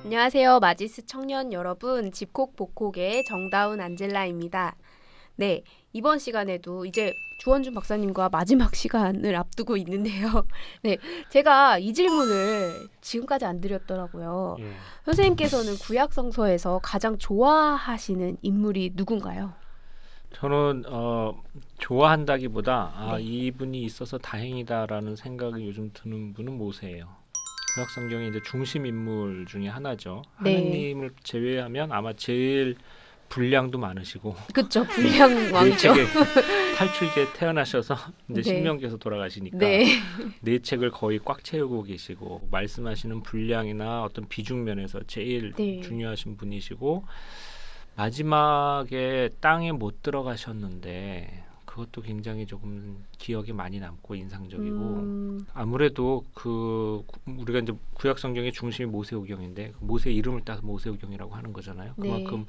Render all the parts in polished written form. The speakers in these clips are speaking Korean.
안녕하세요. 마지스 청년 여러분, 집콕복콕의 정다운 안젤라입니다. 네, 이번 시간에도 이제 주원준 박사님과 마지막 시간을 앞두고 있는데요. 네, 제가 이 질문을 지금까지 안 드렸더라고요. 선생님께서는 구약성서에서 가장 좋아하시는 인물이 누군가요? 저는 좋아한다기보다 네. 이분이 있어서 다행이다라는 생각이 요즘 드는 분은 모세예요. 구약 성경의 이제 중심 인물 중에 하나죠. 네. 하느님을 제외하면 아마 제일 분량도 많으시고 그쵸, 분량 왕이죠. 네 책의 탈출기에 태어나셔서 이제 네. 신명기에서 돌아가시니까 네. 네 책을 거의 꽉 채우고 계시고 말씀하시는 분량이나 어떤 비중 면에서 제일 네. 중요하신 분이시고 마지막에 땅에 못 들어가셨는데 그것도 굉장히 조금 기억에 많이 남고 인상적이고 아무래도 우리가 이제 구약 성경의 중심이 모세오경인데 모세 이름을 따서 모세오경이라고 하는 거잖아요. 네. 그만큼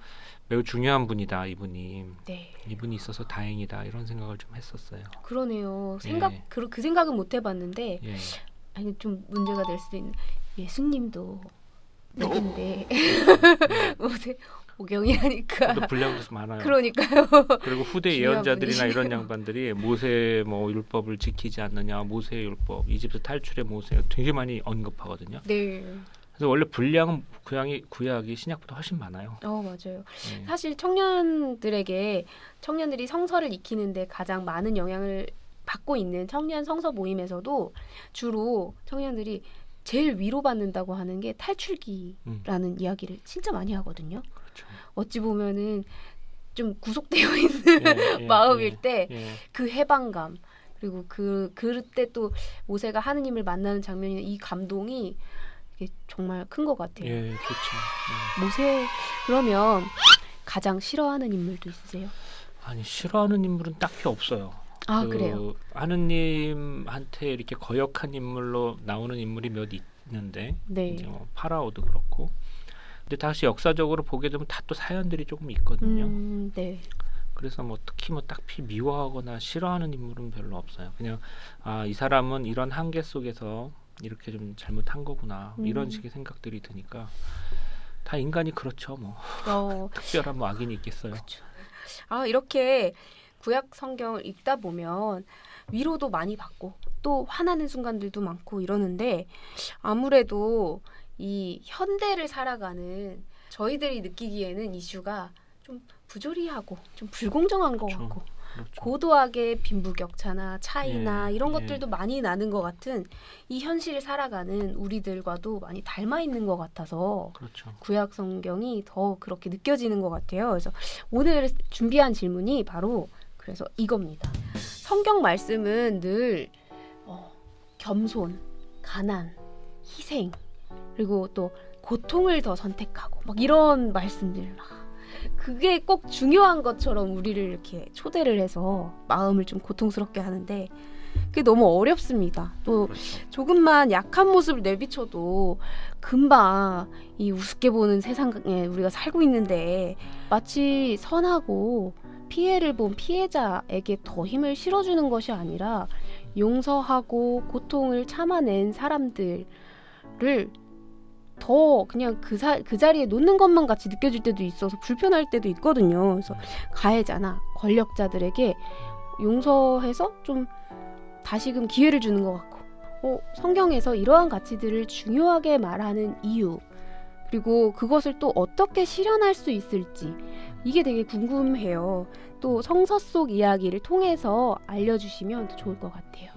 매우 중요한 분이다 이분이. 네. 이분이 있어서 다행이다 이런 생각을 좀 했었어요. 그러네요. 예. 그 생각은 못 해봤는데 예. 아니 좀 문제가 될 수도 있는 예수님도 누군데 모세 오경이라니까. 또 분량도 많아요. 그러니까요. 그리고 후대 중요한 예언자들이나 분이시네요. 이런 양반들이 모세 뭐 율법을 지키지 않느냐, 모세 율법, 이집트 탈출의 모세 되게 많이 언급하거든요. 네. 그래서 원래 분량은 구약이 신약보다 훨씬 많아요. 맞아요. 예. 사실 청년들이 성서를 익히는데 가장 많은 영향을 받고 있는 청년 성서 모임에서도 주로 청년들이 제일 위로받는다고 하는 게 탈출기라는 이야기를 진짜 많이 하거든요. 그렇죠. 어찌 보면은 좀 구속되어 있는 마음일 때 그 해방감 그리고 그때 또 모세가 하느님을 만나는 장면이나 이 감동이 이게 정말 큰 것 같아요. 예, 좋죠. 모세 그러면 가장 싫어하는 인물도 있으세요? 아니 싫어하는 인물은 딱히 없어요. 그래요? 하느님한테 이렇게 거역한 인물로 나오는 인물이 몇 있는데 네. 이제 뭐 파라오도 그렇고. 근데 다시 역사적으로 보게 되면 다 또 사연들이 조금 있거든요. 네. 그래서 뭐 특히 뭐 딱히 미워하거나 싫어하는 인물은 별로 없어요. 그냥 이 사람은 이런 한계 속에서 이렇게 좀 잘못한 거구나 이런 식의 생각들이 드니까 다 인간이 그렇죠. 뭐 특별한 뭐 악인이 있겠어요. 그쵸. 이렇게 구약 성경을 읽다 보면 위로도 많이 받고 또 화나는 순간들도 많고 이러는데 아무래도 이 현대를 살아가는 저희들이 느끼기에는 이슈가 좀 부조리하고 좀 불공정한 것 같고 그렇죠. 고도하게 빈부격차나 차이나 이런 예. 것들도 많이 나는 것 같은 이 현실을 살아가는 우리들과도 많이 닮아 있는 것 같아서 그렇죠. 구약 성경이 더 그렇게 느껴지는 것 같아요. 그래서 오늘 준비한 질문이 바로 그래서 이겁니다. 성경 말씀은 늘 겸손, 가난, 희생 그리고 또 고통을 더 선택하고 막 이런 말씀들 그게 꼭 중요한 것처럼 우리를 이렇게 초대를 해서 마음을 좀 고통스럽게 하는데 그게 너무 어렵습니다. 또 그렇죠. 조금만 약한 모습을 내비쳐도 금방 이 우습게 보는 세상에 우리가 살고 있는데 마치 선하고 피해를 본 피해자에게 더 힘을 실어주는 것이 아니라 용서하고 고통을 참아낸 사람들을 더 그냥 그 자리에 놓는 것만 같이 느껴질 때도 있어서 불편할 때도 있거든요. 그래서 가해자나 권력자들에게 용서해서 좀 다시금 기회를 주는 것 같고 성경에서 이러한 가치들을 중요하게 말하는 이유 그리고 그것을 또 어떻게 실현할 수 있을지 이게 되게 궁금해요. 또 성서 속 이야기를 통해서 알려주시면 더 좋을 것 같아요.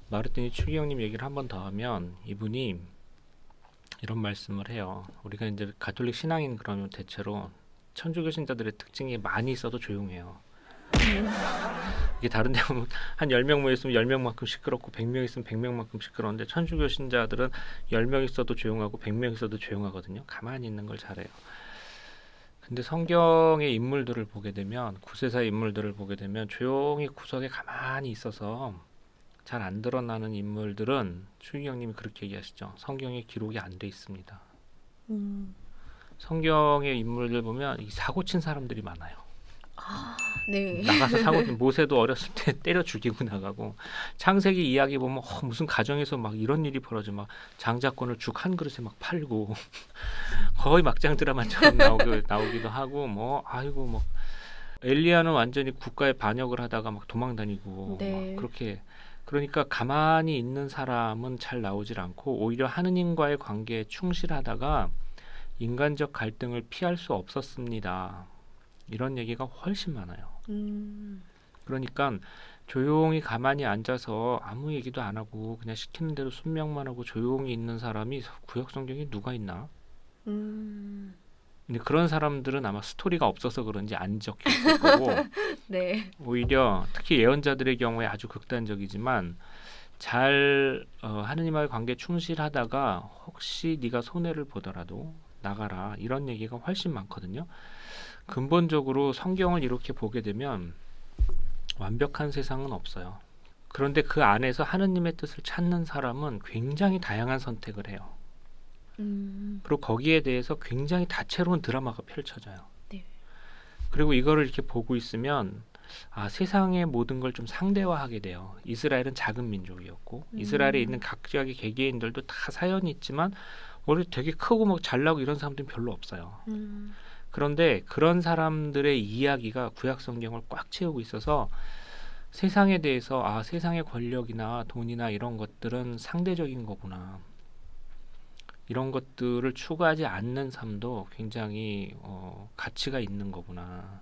마르티니 추기경님 얘기를 한 번 더 하면 이분이 이런 말씀을 해요. 우리가 이제 가톨릭 신앙인 그러면 대체로 천주교 신자들의 특징이 많이 있어도 조용해요. 이게 다른 데 보면 한 10명 모였으면 10명만큼 시끄럽고 100명 있으면 100명만큼 시끄러운데 천주교 신자들은 10명 있어도 조용하고 100명 있어도 조용하거든요. 가만히 있는 걸 잘해요. 근데 성경의 인물들을 보게 되면 구세사의 인물들을 보게 되면 조용히 구석에 가만히 있어서 잘 안 드러나는 인물들은 추기경님이 그렇게 얘기하시죠. 성경에 기록이 안 돼 있습니다. 성경의 인물들 보면 이 사고 친 사람들이 많아요. 네. 나가서 사고 모세도 어렸을 때 때려 죽이고 나가고 창세기 이야기 보면 무슨 가정에서 막 이런 일이 벌어져 막 장자권을 죽 한 그릇에 막 팔고 거의 막장 드라마처럼 나오기도 하고 뭐 아이고 뭐 엘리야는 완전히 국가에 반역을 하다가 막 도망 다니고 네. 막 그렇게 그러니까 가만히 있는 사람은 잘 나오질 않고 오히려 하느님과의 관계에 충실하다가 인간적 갈등을 피할 수 없었습니다. 이런 얘기가 훨씬 많아요. 그러니까 조용히 가만히 앉아서 아무 얘기도 안 하고 그냥 시키는 대로 순명만 하고 조용히 있는 사람이 구약 성경에 누가 있나? 근데 그런 사람들은 아마 스토리가 없어서 그런지 안 적혀 있을 거고 네. 오히려 특히 예언자들의 경우에 아주 극단적이지만 잘 하느님과의 관계에 충실하다가 혹시 네가 손해를 보더라도 나가라 이런 얘기가 훨씬 많거든요. 근본적으로 성경을 이렇게 보게 되면 완벽한 세상은 없어요. 그런데 그 안에서 하느님의 뜻을 찾는 사람은 굉장히 다양한 선택을 해요. 그리고 거기에 대해서 굉장히 다채로운 드라마가 펼쳐져요. 네. 그리고 이거를 이렇게 보고 있으면 세상의 모든 걸 좀 상대화하게 돼요. 이스라엘은 작은 민족이었고 이스라엘에 있는 각각의 개개인들도 다 사연이 있지만 원래 되게 크고 막 잘나고 이런 사람들은 별로 없어요. 그런데 그런 사람들의 이야기가 구약 성경을 꽉 채우고 있어서 세상에 대해서 세상의 권력이나 돈이나 이런 것들은 상대적인 거구나. 이런 것들을 추구하지 않는 삶도 굉장히 가치가 있는 거구나.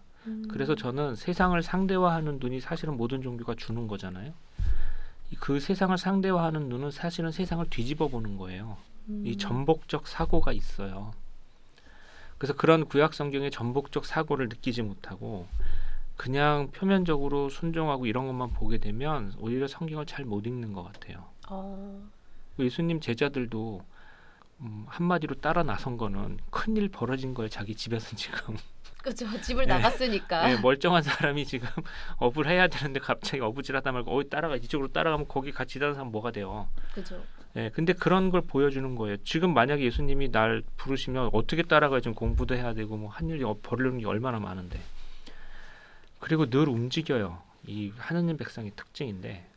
그래서 저는 세상을 상대화하는 눈이 사실은 모든 종교가 주는 거잖아요. 그 세상을 상대화하는 눈은 사실은 세상을 뒤집어 보는 거예요. 이 전복적 사고가 있어요. 그래서 그런 구약 성경의 전복적 사고를 느끼지 못하고 그냥 표면적으로 순종하고 이런 것만 보게 되면 오히려 성경을 잘 못 읽는 것 같아요. 예수님 제자들도 한마디로 따라 나선 거는 큰일 벌어진 거예요. 자기 집에서 지금. 그렇죠. 집을 나갔으니까. 네, 멀쩡한 사람이 지금 업을 해야 되는데 갑자기 어부질하다 말고 따라가 이쪽으로 따라가면 거기 같이 다는 사람 뭐가 돼요. 그렇죠. 네, 근데 그런 걸 보여주는 거예요. 지금 만약에 예수님이 날 부르시면 어떻게 따라가야 좀 공부도 해야 되고 뭐 한 일이 벌리는 게 얼마나 많은데. 그리고 늘 움직여요. 이 하느님 백성의 특징인데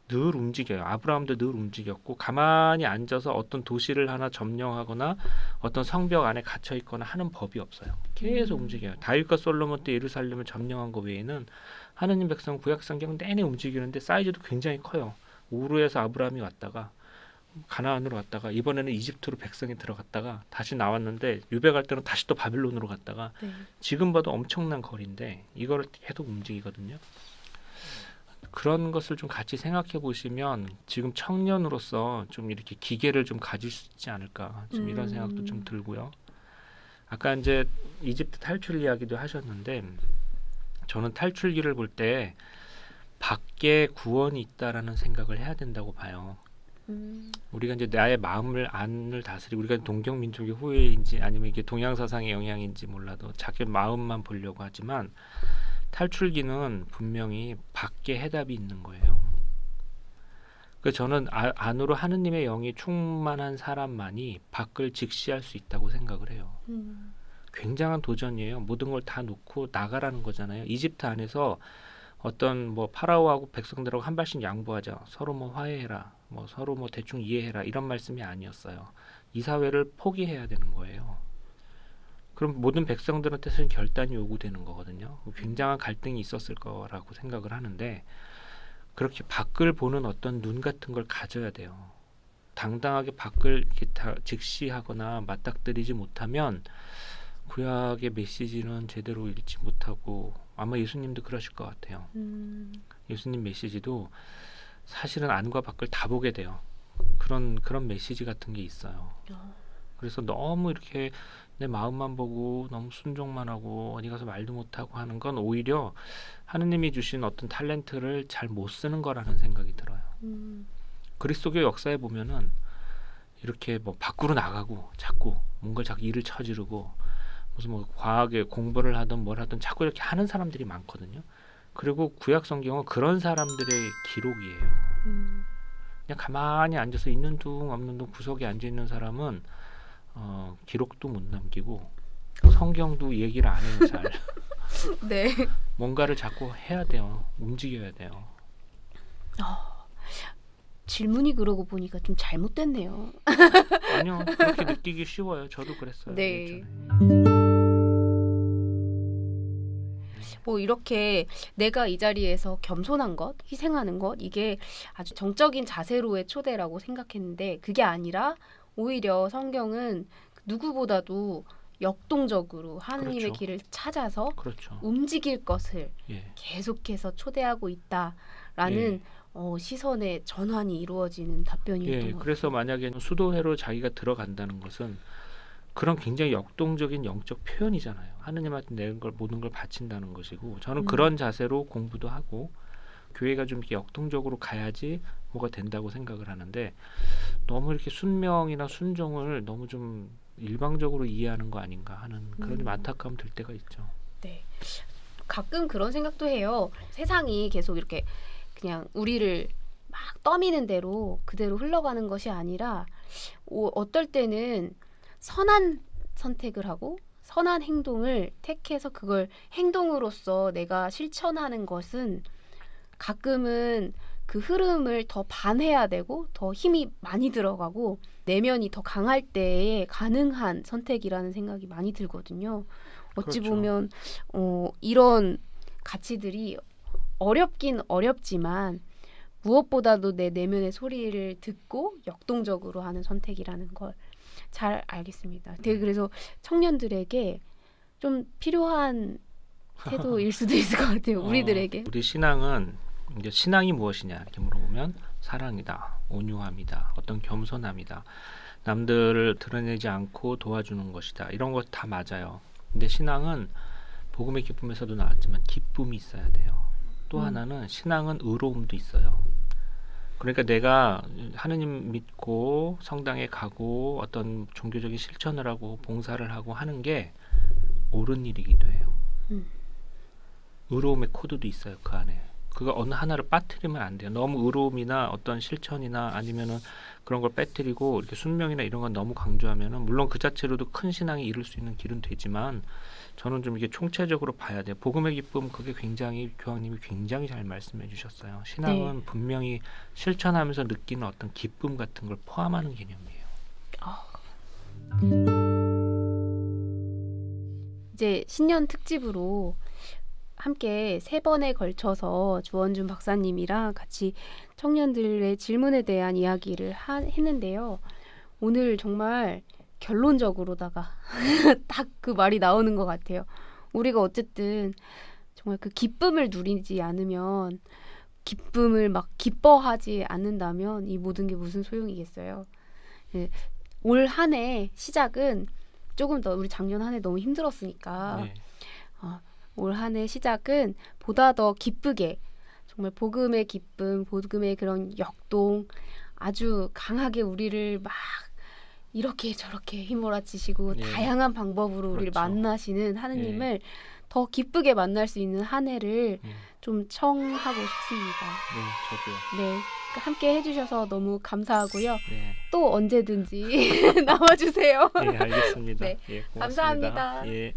늘 움직여요. 아브라함도 늘 움직였고 가만히 앉아서 어떤 도시를 하나 점령하거나 어떤 성벽 안에 갇혀 있거나 하는 법이 없어요. 계속 움직여요. 다윗과 솔로몬 때 예루살렘을 점령한 것 외에는 하느님 백성 구약 성경 내내 움직이는데 사이즈도 굉장히 커요. 우르에서 아브라함이 왔다가 가나안으로 왔다가 이번에는 이집트로 백성이 들어갔다가 다시 나왔는데 유배갈 때는 다시 또 바빌론으로 갔다가 지금 봐도 엄청난 거리인데 이거를 계속 움직이거든요. 그런 것을 좀 같이 생각해 보시면 지금 청년으로서 좀 이렇게 기계를 좀 가질 수 있지 않을까 좀 이런 생각도 좀 들고요. 아까 이제 이집트 탈출 이야기도 하셨는데 저는 탈출기를 볼 때 밖에 구원이 있다라는 생각을 해야 된다고 봐요. 우리가 이제 나의 안을 다스리고 우리가 동경 민족의 후예인지 아니면 이게 동양 사상의 영향인지 몰라도 자기 마음만 보려고 하지만 탈출기는 분명히 밖에 해답이 있는 거예요. 그 저는 안으로 하느님의 영이 충만한 사람만이 밖을 직시할 수 있다고 생각을 해요. 굉장한 도전이에요. 모든 걸 다 놓고 나가라는 거잖아요. 이집트 안에서 어떤 뭐 파라오하고 백성들하고 한 발씩 양보하자. 서로 뭐 화해해라. 뭐 서로 뭐 대충 이해해라. 이런 말씀이 아니었어요. 이 사회를 포기해야 되는 거예요. 그럼 모든 백성들한테서는 결단이 요구되는 거거든요. 굉장한 갈등이 있었을 거라고 생각을 하는데 그렇게 밖을 보는 어떤 눈 같은 걸 가져야 돼요. 당당하게 밖을 이렇게 다 직시하거나 맞닥뜨리지 못하면 구약의 메시지는 제대로 읽지 못하고 아마 예수님도 그러실 것 같아요. 예수님 메시지도 사실은 안과 밖을 다 보게 돼요. 그런 메시지 같은 게 있어요. 그래서 너무 이렇게 내 마음만 보고 너무 순종만 하고 어디 가서 말도 못하고 하는 건 오히려 하느님이 주신 어떤 탤런트를 잘 못 쓰는 거라는 생각이 들어요. 그리스도교 역사에 보면은 이렇게 뭐 밖으로 나가고 자꾸 뭔가 자꾸 일을 저지르고 무슨 뭐 과학에 공부를 하든 뭘 하든 자꾸 이렇게 하는 사람들이 많거든요. 그리고 구약 성경은 그런 사람들의 기록이에요. 그냥 가만히 앉아서 있는 둥 없는 둥 구석에 앉아 있는 사람은 기록도 못 남기고 성경도 얘기를 안 해요. 잘. 네. 뭔가를 자꾸 해야 돼요. 움직여야 돼요. 질문이 그러고 보니까 좀 잘못됐네요. 아니요, 그렇게 느끼기 쉬워요. 저도 그랬어요. 네. 예전에. 뭐 이렇게 내가 이 자리에서 겸손한 것, 희생하는 것 이게 아주 정적인 자세로의 초대라고 생각했는데 그게 아니라 오히려 성경은 누구보다도 역동적으로 하느님의 그렇죠. 길을 찾아서 그렇죠. 움직일 것을 예. 계속해서 초대하고 있다라는 예. 시선의 전환이 이루어지는 답변이었던 예, 것 그래서 같아요. 만약에 수도회로 자기가 들어간다는 것은 그런 굉장히 역동적인 영적 표현이잖아요. 하느님한테 내 걸 모든 걸 바친다는 것이고 저는 그런 자세로 공부도 하고 교회가 좀 이렇게 역동적으로 가야지 뭐가 된다고 생각을 하는데 너무 이렇게 순명이나 순종을 너무 좀 일방적으로 이해하는 거 아닌가 하는 그런 좀 안타까움 들 때가 있죠. 네. 가끔 그런 생각도 해요. 세상이 계속 이렇게 그냥 우리를 막 떠미는 대로 그대로 흘러가는 것이 아니라 어떨 때는 선한 선택을 하고 선한 행동을 택해서 그걸 행동으로서 내가 실천하는 것은 가끔은 그 흐름을 더 반해야 되고 더 힘이 많이 들어가고 내면이 더 강할 때에 가능한 선택이라는 생각이 많이 들거든요. 어찌 그렇죠. 보면 이런 가치들이 어렵긴 어렵지만 무엇보다도 내 내면의 소리를 듣고 역동적으로 하는 선택이라는 걸 잘 알겠습니다. 되게 그래서 청년들에게 좀 필요한 태도일 수도 있을 것 같아요. 우리들에게. 우리 신앙은 이제 신앙이 무엇이냐 이렇게 물어보면 사랑이다, 온유함이다, 어떤 겸손함이다, 남들을 드러내지 않고 도와주는 것이다. 이런 것 다 맞아요. 근데 신앙은 복음의 기쁨에서도 나왔지만 기쁨이 있어야 돼요. 또 하나는 신앙은 의로움도 있어요. 그러니까 내가 하느님 믿고 성당에 가고 어떤 종교적인 실천을 하고 봉사를 하고 하는 게 옳은 일이기도 해요. 의로움의 코드도 있어요. 그 안에. 그거 어느 하나를 빠뜨리면 안 돼요. 너무 의로움이나 어떤 실천이나 아니면은 그런 걸 빼뜨리고 이렇게 순명이나 이런 건 너무 강조하면은 물론 그 자체로도 큰 신앙이 이룰 수 있는 길은 되지만 저는 좀 이게 총체적으로 봐야 돼요. 복음의 기쁨 그게 굉장히 교황님이 굉장히 잘 말씀해 주셨어요. 신앙은 분명히 실천하면서 느끼는 어떤 기쁨 같은 걸 포함하는 개념이에요. 이제 신년 특집으로 함께 3번에 걸쳐서 주원준 박사님이랑 같이 청년들의 질문에 대한 이야기를 했는데요. 오늘 정말 결론적으로다가 딱 그 말이 나오는 것 같아요. 우리가 어쨌든 정말 그 기쁨을 누리지 않으면 기쁨을 막 기뻐하지 않는다면 이 모든 게 무슨 소용이겠어요. 올 한 해 시작은 조금 더 우리 작년 한 해 너무 힘들었으니까 네. 올 한 해 시작은 보다 더 기쁘게 정말 복음의 기쁨, 복음의 그런 역동 아주 강하게 우리를 막 이렇게 저렇게 휘몰아치시고 다양한 방법으로 우리를 그렇죠. 만나시는 하느님을 더 기쁘게 만날 수 있는 한 해를 좀 청하고 싶습니다. 네, 저도요. 네, 함께 해주셔서 너무 감사하고요. 네. 또 언제든지 나와주세요. 네, 알겠습니다. 네, 예, 고맙습니다. 감사합니다. 예.